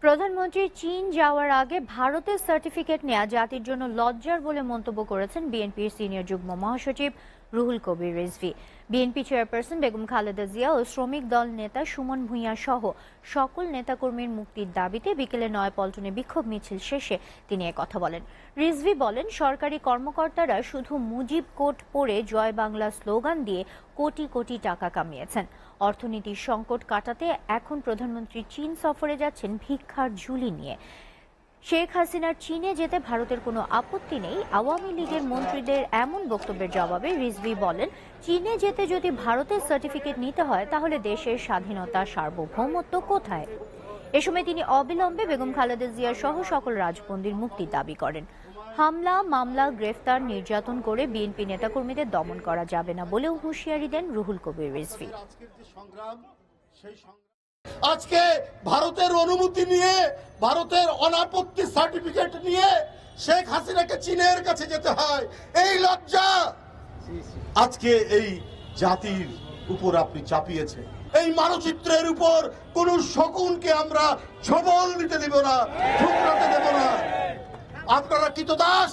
প্রধানমন্ত্রী চীন যাওয়ার আগে ভারতের সার্টিফিকেট নেওয়া জাতির জন্য লজ্জার বলে মন্তব্য করেছেন বিএনপির সিনিয়র যুগ্ম মহাসচিব রুহুল কবির রিজভী। বিএনপি চেয়ারপারসন বেগম খালেদা জিয়া ও শ্রমিক দল নেতা সুমন ভূঁইয়া সহ সকল নেতাকর্মীর মুক্তির দাবিতে বিকেলে নয়াপল্টনে বিক্ষোভ মিছিল শেষে তিনি কথা বলেন। রিজভী বলেন, সরকারি কর্মকর্তারা শুধু মুজিব কোট পরে জয় বাংলা স্লোগান দিয়ে কোটি কোটি টাকা কামিয়েছেন। অর্থনীতির সংকট কাটাতে এখন প্রধানমন্ত্রী চীন সফরে যাচ্ছেন ভিক্ষার ঝুলি নিয়ে। শেখ হাসিনার চীনে যেতে ভারতের কোনো আপত্তি নেই। আওয়ামী লীগের মন্ত্রীদের এমন বক্তব্যের জবাবে রিজভী বলেন, চীনে যেতে যদি ভারতের সার্টিফিকেট নিতে হয় তাহলে দেশের স্বাধীনতা সার্বভৌমত্ব কোথায়? এ সময় তিনি অবিলম্বে বেগম খালেদা জিয়া সহ সকল রাজবন্দীর মুক্তির দাবি করেন। হামলা, মামলা, গ্রেফতার, নির্যাতন করে বিএনপি নেতাকর্মীদের দমন করা যাবে না বলেও হুঁশিয়ারি দেন রুহুল কবির রিজভী। আজকে ভারতের অনুমতি নিয়ে, ভারতের অনাপত্তি সার্টিফিকেট নিয়ে শেখ হাসিনাকে চীনের কাছে যেতে হয়, এই লজ্জা আজকে এই জাতির উপর আপনি চাপিয়েছেন। এই মানচিত্রের উপর কোন শকুনকে আমরা ছবল দিতে দেব না, ঠুকরাতে দেব না। আপনারা কৃতদাস।